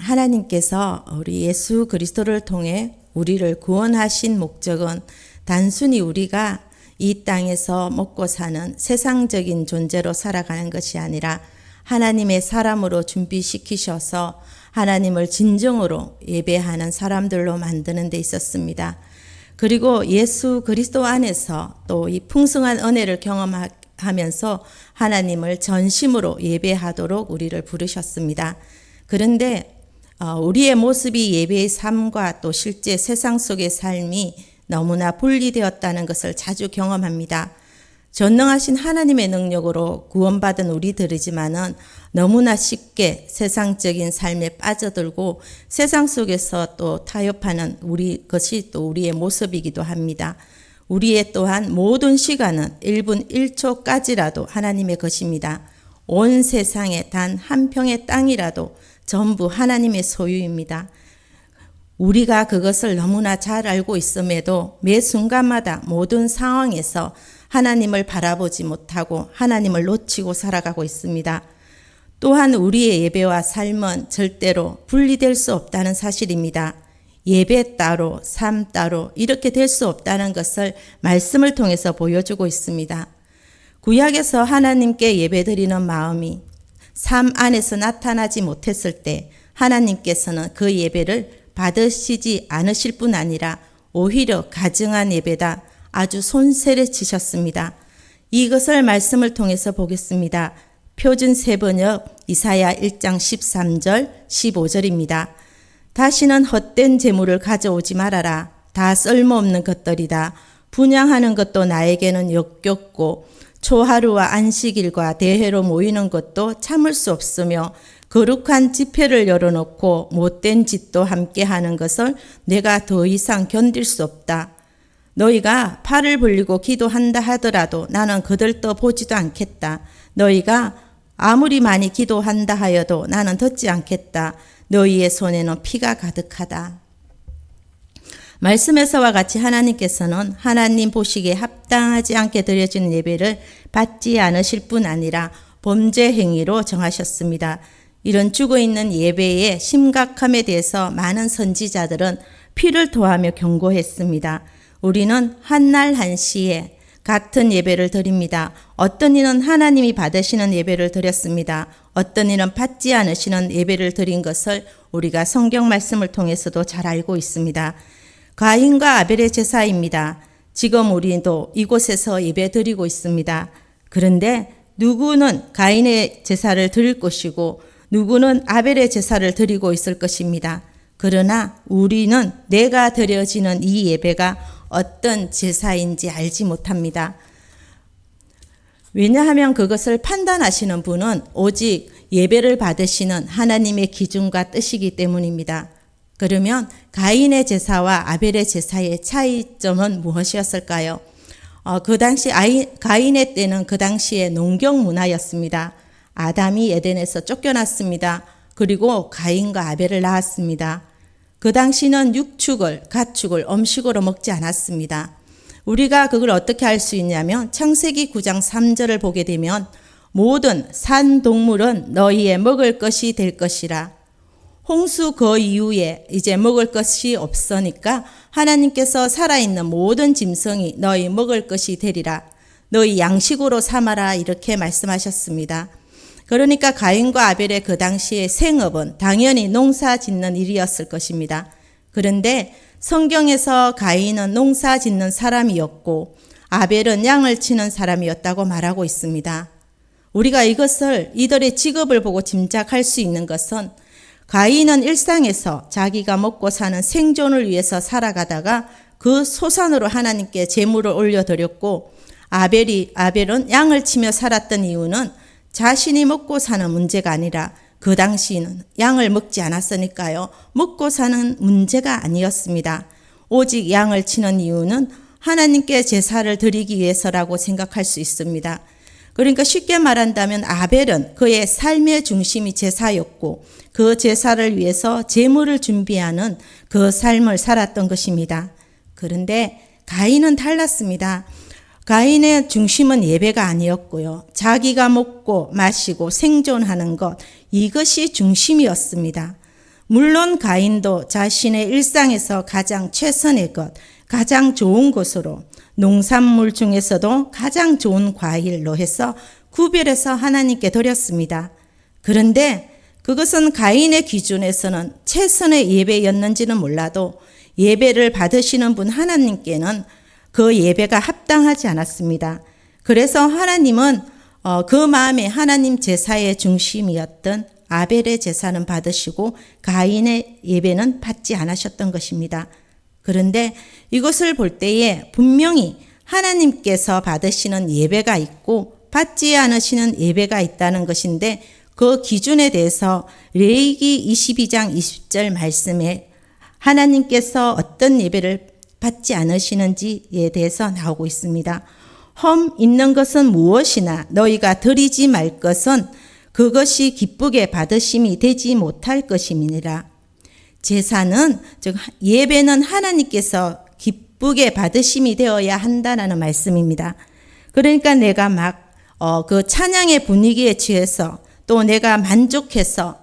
하나님께서 우리 예수 그리스도를 통해 우리를 구원하신 목적은 단순히 우리가 이 땅에서 먹고 사는 세상적인 존재로 살아가는 것이 아니라 하나님의 사람으로 준비시키셔서 하나님을 진정으로 예배하는 사람들로 만드는 데 있었습니다. 그리고 예수 그리스도 안에서 또 이 풍성한 은혜를 경험하면서 하나님을 전심으로 예배하도록 우리를 부르셨습니다. 그런데 우리의 모습이 예배의 삶과 또 실제 세상 속의 삶이 너무나 분리되었다는 것을 자주 경험합니다. 전능하신 하나님의 능력으로 구원받은 우리들이지만은 너무나 쉽게 세상적인 삶에 빠져들고 세상 속에서 또 타협하는 것이 또 우리의 모습이기도 합니다. 우리의 또한 모든 시간은 1분 1초까지라도 하나님의 것입니다. 온 세상에 단 한 평의 땅이라도 전부 하나님의 소유입니다. 우리가 그것을 너무나 잘 알고 있음에도 매 순간마다 모든 상황에서 하나님을 바라보지 못하고 하나님을 놓치고 살아가고 있습니다. 또한 우리의 예배와 삶은 절대로 분리될 수 없다는 사실입니다. 예배 따로, 삶 따로 이렇게 될 수 없다는 것을 말씀을 통해서 보여주고 있습니다. 구약에서 하나님께 예배드리는 마음이 삶 안에서 나타나지 못했을 때 하나님께서는 그 예배를 받으시지 않으실 뿐 아니라 오히려 가증한 예배다 아주 손세를 치셨습니다. 이것을 말씀을 통해서 보겠습니다. 표준 세번역 이사야 1장 13절 15절입니다. 다시는 헛된 재물을 가져오지 말아라. 다 쓸모없는 것들이다. 분향하는 것도 나에게는 역겹고 초하루와 안식일과 대회로 모이는 것도 참을 수 없으며 거룩한 집회를 열어놓고 못된 짓도 함께 하는 것을 내가 더 이상 견딜 수 없다. 너희가 팔을 벌리고 기도한다 하더라도 나는 거들떠 보지도 않겠다. 너희가 아무리 많이 기도한다 하여도 나는 듣지 않겠다. 너희의 손에는 피가 가득하다. 말씀에서와 같이 하나님께서는 하나님 보시기에 합당하지 않게 드려지는 예배를 받지 않으실 뿐 아니라 범죄 행위로 정하셨습니다. 이런 죽어있는 예배의 심각함에 대해서 많은 선지자들은 피를 토하며 경고했습니다. 우리는 한날 한시에 같은 예배를 드립니다. 어떤 이는 하나님이 받으시는 예배를 드렸습니다. 어떤 이는 받지 않으시는 예배를 드린 것을 우리가 성경 말씀을 통해서도 잘 알고 있습니다. 가인과 아벨의 제사입니다. 지금 우리도 이곳에서 예배 드리고 있습니다. 그런데 누구는 가인의 제사를 드릴 것이고 누구는 아벨의 제사를 드리고 있을 것입니다. 그러나 우리는 내가 드려지는 이 예배가 어떤 제사인지 알지 못합니다. 왜냐하면 그것을 판단하시는 분은 오직 예배를 받으시는 하나님의 기준과 뜻이기 때문입니다. 그러면 가인의 제사와 아벨의 제사의 차이점은 무엇이었을까요? 그 당시 가인의 때는 그 당시의 농경 문화였습니다. 아담이 에덴에서 쫓겨났습니다. 그리고 가인과 아벨을 낳았습니다. 그 당시는 육축을, 가축을 음식으로 먹지 않았습니다. 우리가 그걸 어떻게 알 수 있냐면 창세기 9장 3절을 보게 되면 모든 산 동물은 너희의 먹을 것이 될 것이라. 홍수 그 이후에 이제 먹을 것이 없으니까 하나님께서 살아있는 모든 짐승이 너희 먹을 것이 되리라. 너희 양식으로 삼아라 이렇게 말씀하셨습니다. 그러니까 가인과 아벨의 그 당시의 생업은 당연히 농사 짓는 일이었을 것입니다. 그런데 성경에서 가인은 농사 짓는 사람이었고 아벨은 양을 치는 사람이었다고 말하고 있습니다. 우리가 이들의 직업을 보고 짐작할 수 있는 것은 가인은 일상에서 자기가 먹고 사는 생존을 위해서 살아가다가 그 소산으로 하나님께 제물을 올려드렸고 아벨은 양을 치며 살았던 이유는 자신이 먹고 사는 문제가 아니라 그 당시에는 양을 먹지 않았으니까요. 먹고 사는 문제가 아니었습니다. 오직 양을 치는 이유는 하나님께 제사를 드리기 위해서라고 생각할 수 있습니다. 그러니까 쉽게 말한다면 아벨은 그의 삶의 중심이 제사였고 그 제사를 위해서 제물을 준비하는 그 삶을 살았던 것입니다. 그런데 가인은 달랐습니다. 가인의 중심은 예배가 아니었고요. 자기가 먹고 마시고 생존하는 것, 이것이 중심이었습니다. 물론 가인도 자신의 일상에서 가장 최선의 것, 가장 좋은 것으로 농산물 중에서도 가장 좋은 과일로 해서 구별해서 하나님께 드렸습니다. 그런데 그것은 가인의 기준에서는 최선의 예배였는지는 몰라도 예배를 받으시는 분 하나님께는 그 예배가 합당하지 않았습니다. 그래서 하나님은 그 마음에 하나님 제사의 중심이었던 아벨의 제사는 받으시고 가인의 예배는 받지 않으셨던 것입니다. 그런데 이것을 볼 때에 분명히 하나님께서 받으시는 예배가 있고 받지 않으시는 예배가 있다는 것인데 그 기준에 대해서 레위기 22장 20절 말씀에 하나님께서 어떤 예배를 받지 않으시는지에 대해서 나오고 있습니다. 험 있는 것은 무엇이나 너희가 드리지 말 것은 그것이 기쁘게 받으심이 되지 못할 것임이니라. 제사는 즉 예배는 하나님께서 기쁘게 받으심이 되어야 한다는 말씀입니다. 그러니까 내가 막 그 찬양의 분위기에 취해서 또 내가 만족해서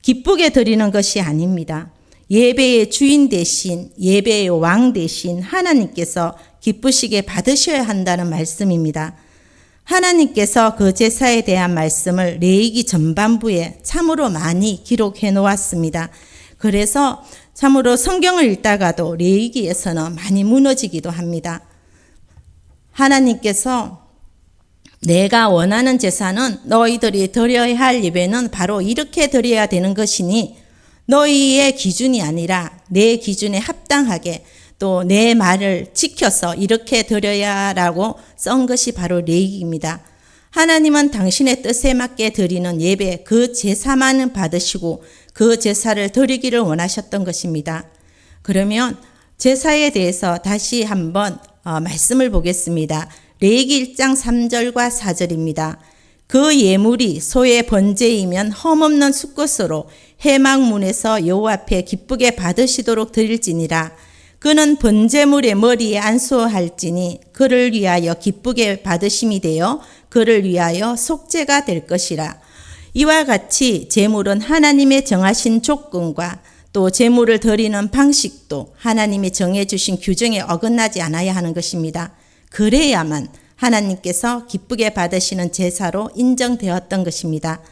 기쁘게 드리는 것이 아닙니다. 예배의 주인 대신 예배의 왕 대신 하나님께서 기쁘시게 받으셔야 한다는 말씀입니다. 하나님께서 그 제사에 대한 말씀을 레위기 전반부에 참으로 많이 기록해 놓았습니다. 그래서 참으로 성경을 읽다가도 레위기에서는 많이 무너지기도 합니다. 하나님께서 내가 원하는 제사는 너희들이 드려야 할 예배는 바로 이렇게 드려야 되는 것이니 너희의 기준이 아니라 내 기준에 합당하게 또 내 말을 지켜서 이렇게 드려야라고 쓴 것이 바로 레위기입니다. 하나님은 당신의 뜻에 맞게 드리는 예배 그 제사만은 받으시고 그 제사를 드리기를 원하셨던 것입니다. 그러면 제사에 대해서 다시 한번 말씀을 보겠습니다. 레위기 1장 3절과 4절입니다. 그 예물이 소의 번제이면 흠없는 수것으로 회막문에서 여호와 앞에 기쁘게 받으시도록 드릴지니라. 그는 번제물의 머리에 안수할지니 그를 위하여 기쁘게 받으심이 되어 그를 위하여 속죄가 될 것이라. 이와 같이 제물은 하나님의 정하신 조건과 또 제물을 드리는 방식도 하나님이 정해주신 규정에 어긋나지 않아야 하는 것입니다. 그래야만 하나님께서 기쁘게 받으시는 제사로 인정되었던 것입니다.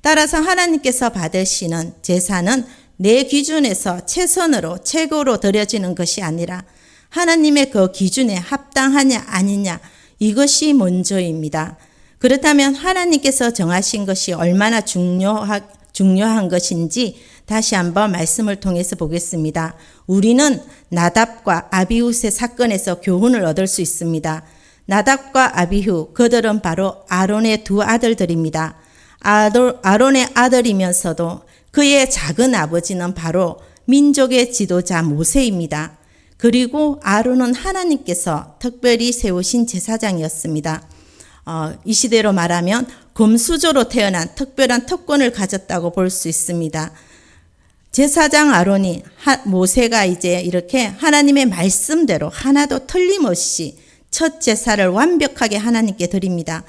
따라서 하나님께서 받으시는 제사는 내 기준에서 최선으로 최고로 드려지는 것이 아니라 하나님의 그 기준에 합당하냐 아니냐 이것이 먼저입니다. 그렇다면 하나님께서 정하신 것이 얼마나 중요한 것인지 다시 한번 말씀을 통해서 보겠습니다. 우리는 나답과 아비훗의 사건에서 교훈을 얻을 수 있습니다. 나답과 아비훗 그들은 바로 아론의 두 아들들입니다. 아론의 아들이면서도 그의 작은 아버지는 바로 민족의 지도자 모세입니다. 그리고 아론은 하나님께서 특별히 세우신 제사장이었습니다. 이 시대로 말하면 금수저로 태어난 특별한 특권을 가졌다고 볼 수 있습니다. 제사장 아론이 모세가 이제 이렇게 하나님의 말씀대로 하나도 틀림없이 첫 제사를 완벽하게 하나님께 드립니다.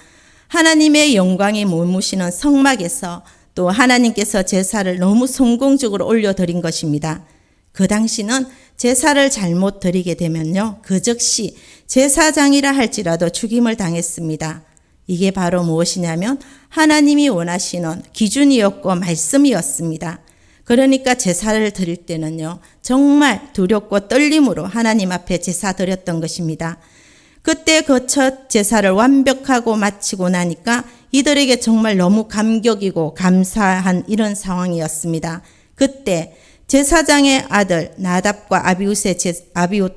하나님의 영광이 머무시는 성막에서 또 하나님께서 제사를 너무 성공적으로 올려드린 것입니다. 그 당시는 제사를 잘못 드리게 되면요, 그 즉시 제사장이라 할지라도 죽임을 당했습니다. 이게 바로 무엇이냐면 하나님이 원하시는 기준이었고 말씀이었습니다. 그러니까 제사를 드릴 때는요, 정말 두렵고 떨림으로 하나님 앞에 제사 드렸던 것입니다. 그때 그 첫 제사를 완벽하고 마치고 나니까 이들에게 정말 너무 감격이고 감사한 이런 상황이었습니다. 그때 제사장의 아들 나답과 아비훗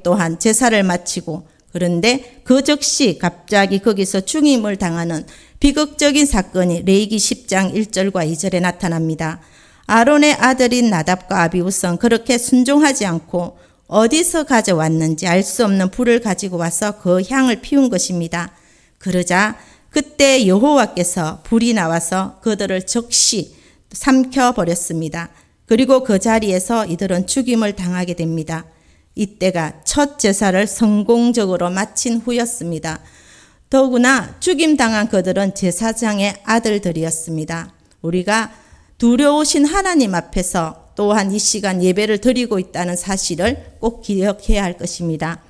또한 제사를 마치고 그런데 그 즉시 갑자기 거기서 죽임을 당하는 비극적인 사건이 레위기 10장 1절과 2절에 나타납니다. 아론의 아들인 나답과 아비훗은 그렇게 순종하지 않고 어디서 가져왔는지 알 수 없는 불을 가지고 와서 그 향을 피운 것입니다. 그러자 그때 여호와께서 불이 나와서 그들을 즉시 삼켜버렸습니다. 그리고 그 자리에서 이들은 죽임을 당하게 됩니다. 이때가 첫 제사를 성공적으로 마친 후였습니다. 더구나 죽임당한 그들은 제사장의 아들들이었습니다. 우리가 두려우신 하나님 앞에서 또한 이 시간 예배를 드리고 있다는 사실을 꼭 기억해야 할 것입니다.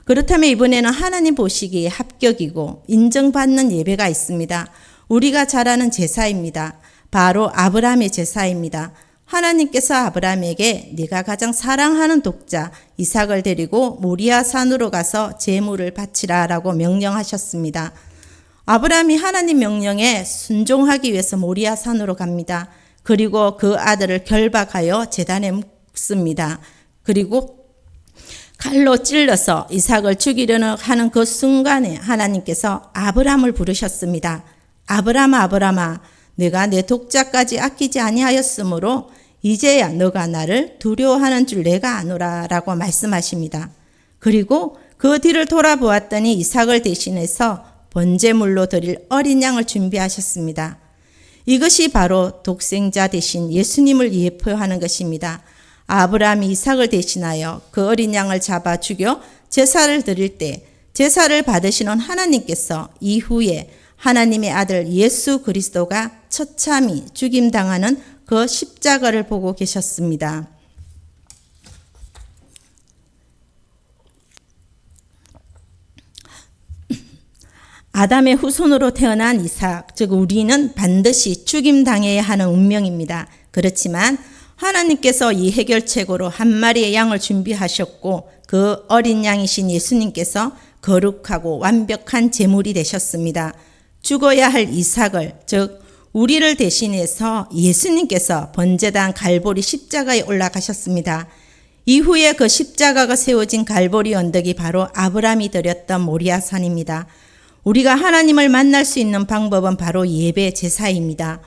그렇다면 이번에는 하나님 보시기에 합격이고 인정받는 예배가 있습니다. 우리가 잘 아는 제사입니다. 바로 아브라함의 제사입니다. 하나님께서 아브라함에게 네가 가장 사랑하는 독자 이삭을 데리고 모리아 산으로 가서 제물을 바치라 라고 명령하셨습니다. 아브라함이 하나님 명령에 순종하기 위해서 모리아 산으로 갑니다. 그리고 그 아들을 결박하여 제단에 묻습니다. 그리고 칼로 찔러서 이삭을 죽이려는 하는 그 순간에 하나님께서 아브라함을 부르셨습니다. 아브라함아 아브라함아 내가 내 독자까지 아끼지 아니하였으므로 이제야 너가 나를 두려워하는 줄 내가 아노라 라고 말씀하십니다. 그리고 그 뒤를 돌아보았더니 이삭을 대신해서 번제물로 드릴 어린 양을 준비하셨습니다. 이것이 바로 독생자 대신 예수님을 예표하는 것입니다. 아브라함이 이삭을 대신하여 그 어린 양을 잡아 죽여 제사를 드릴 때 제사를 받으시는 하나님께서 이후에 하나님의 아들 예수 그리스도가 처참히 죽임당하는 그 십자가를 보고 계셨습니다. 아담의 후손으로 태어난 이삭, 즉 우리는 반드시 죽임당해야 하는 운명입니다. 그렇지만 하나님께서 이 해결책으로 한 마리의 양을 준비하셨고 그 어린 양이신 예수님께서 거룩하고 완벽한 제물이 되셨습니다. 죽어야 할 이삭을, 즉 우리를 대신해서 예수님께서 번제단 갈보리 십자가에 올라가셨습니다. 이후에 그 십자가가 세워진 갈보리 언덕이 바로 아브라함이 드렸던 모리아산입니다. 우리가 하나님을 만날 수 있는 방법은 바로 예배 제사입니다.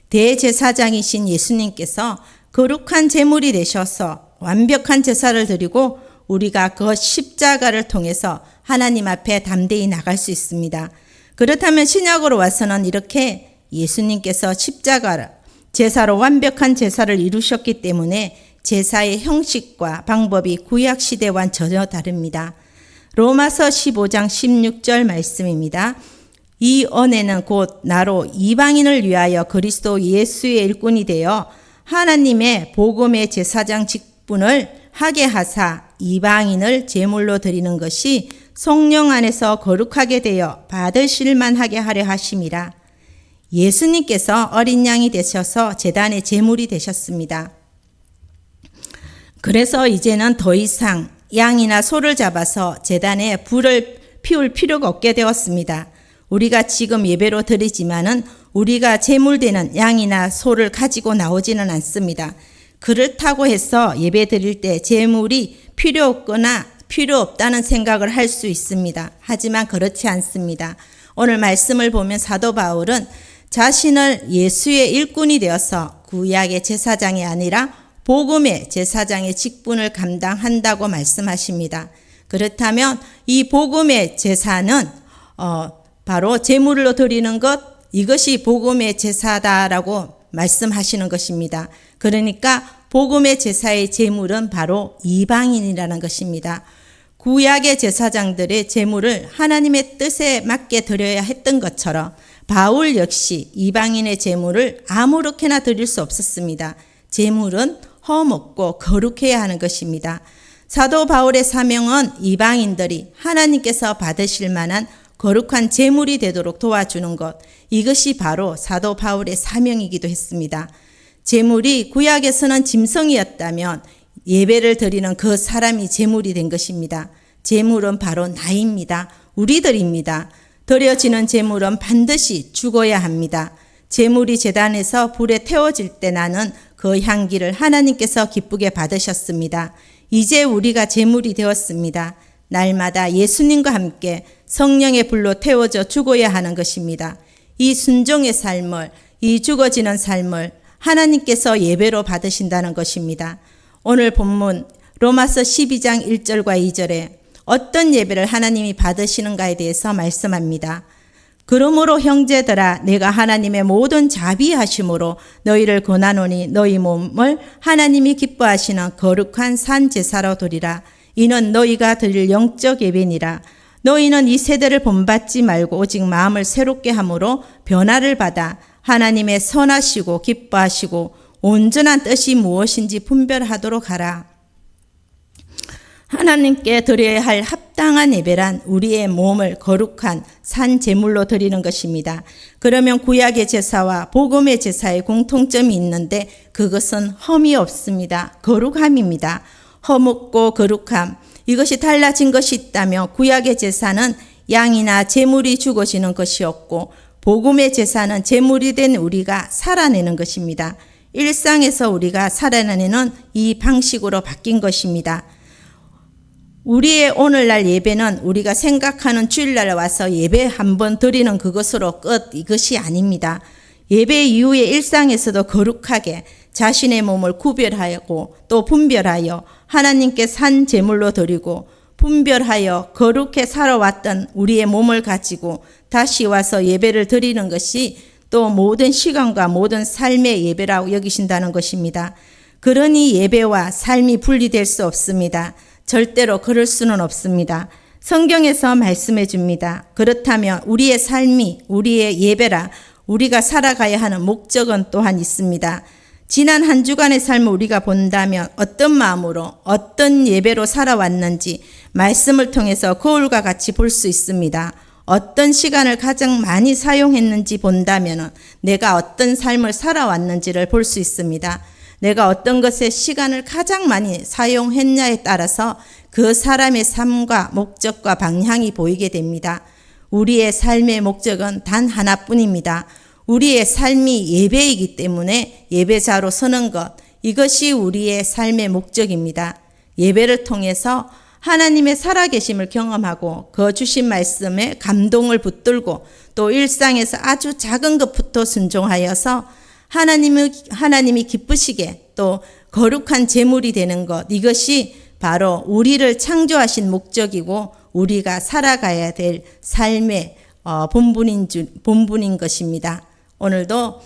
대제사장이신 예수님께서 거룩한 제물이 되셔서 완벽한 제사를 드리고 우리가 그 십자가를 통해서 하나님 앞에 담대히 나갈 수 있습니다. 그렇다면 신약으로 와서는 이렇게 예수님께서 십자가를 제사로 완벽한 제사를 이루셨기 때문에 제사의 형식과 방법이 구약 시대와는 전혀 다릅니다. 로마서 15장 16절 말씀입니다. 이 은혜는 곧 나로 이방인을 위하여 그리스도 예수의 일꾼이 되어 하나님의 복음의 제사장 직분을 하게 하사 이방인을 제물로 드리는 것이 성령 안에서 거룩하게 되어 받으실 만하게 하려 하심이라. 예수님께서 어린 양이 되셔서 제단의 제물이 되셨습니다. 그래서 이제는 더 이상 양이나 소를 잡아서 제단에 불을 피울 필요가 없게 되었습니다. 우리가 지금 예배로 드리지만은 우리가 제물되는 양이나 소를 가지고 나오지는 않습니다. 그렇다고 해서 예배 드릴 때 제물이 필요 없거나 필요 없다는 생각을 할 수 있습니다. 하지만 그렇지 않습니다. 오늘 말씀을 보면 사도 바울은 자신을 예수의 일꾼이 되어서 구약의 제사장이 아니라 복음의 제사장의 직분을 감당한다고 말씀하십니다. 그렇다면 이 복음의 제사는 바로 제물로 드리는 것, 이것이 복음의 제사다라고 말씀하시는 것입니다. 그러니까 복음의 제사의 제물은 바로 이방인이라는 것입니다. 구약의 제사장들의 제물을 하나님의 뜻에 맞게 드려야 했던 것처럼 바울 역시 이방인의 제물을 아무렇게나 드릴 수 없었습니다. 제물은 험없고 거룩해야 하는 것입니다. 사도 바울의 사명은 이방인들이 하나님께서 받으실 만한 거룩한 제물이 되도록 도와주는 것, 이것이 바로 사도 바울의 사명이기도 했습니다. 제물이 구약에서는 짐승이었다면 예배를 드리는 그 사람이 제물이 된 것입니다. 제물은 바로 나입니다. 우리들입니다. 드려지는 제물은 반드시 죽어야 합니다. 제물이 제단에서 불에 태워질 때 나는 그 향기를 하나님께서 기쁘게 받으셨습니다. 이제 우리가 제물이 되었습니다. 날마다 예수님과 함께 성령의 불로 태워져 죽어야 하는 것입니다. 이 순종의 삶을, 이 죽어지는 삶을 하나님께서 예배로 받으신다는 것입니다. 오늘 본문 로마서 12장 1절과 2절에 어떤 예배를 하나님이 받으시는가에 대해서 말씀합니다. 그러므로 형제들아 내가 하나님의 모든 자비하심으로 너희를 권하노니 너희 몸을 하나님이 기뻐하시는 거룩한 산 제사로 드리라. 이는 너희가 드릴 영적 예배니라. 너희는 이 세대를 본받지 말고 오직 마음을 새롭게 함으로 변화를 받아 하나님의 선하시고 기뻐하시고 온전한 뜻이 무엇인지 분별하도록 하라. 하나님께 드려야 할 합당한 예배란 우리의 몸을 거룩한 산 제물로 드리는 것입니다. 그러면 구약의 제사와 복음의 제사의 공통점이 있는데 그것은 흠이 없습니다. 거룩함입니다. 허묻고 거룩함, 이것이 달라진 것이 있다며 구약의 제사는 양이나 제물이 죽어지는 것이었고 복음의 제사는 제물이 된 우리가 살아내는 것입니다. 일상에서 우리가 살아내는 이 방식으로 바뀐 것입니다. 우리의 오늘날 예배는 우리가 생각하는 주일날 와서 예배 한번 드리는 그것으로 끝, 이것이 아닙니다. 예배 이후에 일상에서도 거룩하게 자신의 몸을 구별하고 또 분별하여 하나님께 산 제물로 드리고 분별하여 거룩해 살아왔던 우리의 몸을 가지고 다시 와서 예배를 드리는 것이 또 모든 시간과 모든 삶의 예배라고 여기신다는 것입니다. 그러니 예배와 삶이 분리될 수 없습니다. 절대로 그럴 수는 없습니다. 성경에서 말씀해 줍니다. 그렇다면 우리의 삶이 우리의 예배라 우리가 살아가야 하는 목적은 또한 있습니다. 지난 한 주간의 삶을 우리가 본다면 어떤 마음으로 어떤 예배로 살아왔는지 말씀을 통해서 거울과 같이 볼 수 있습니다. 어떤 시간을 가장 많이 사용했는지 본다면 내가 어떤 삶을 살아왔는지를 볼 수 있습니다. 내가 어떤 것에 시간을 가장 많이 사용했냐에 따라서 그 사람의 삶과 목적과 방향이 보이게 됩니다. 우리의 삶의 목적은 단 하나뿐입니다. 우리의 삶이 예배이기 때문에 예배자로 서는 것, 이것이 우리의 삶의 목적입니다. 예배를 통해서 하나님의 살아계심을 경험하고 그 주신 말씀에 감동을 붙들고 또 일상에서 아주 작은 것부터 순종하여서 하나님이 기쁘시게 또 거룩한 제물이 되는 것, 이것이 바로 우리를 창조하신 목적이고 우리가 살아가야 될 삶의 본분인 것입니다. 오늘도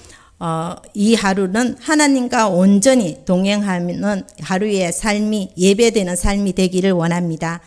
이 하루는 하나님과 온전히 동행하는 하루의 삶이 예배되는 삶이 되기를 원합니다.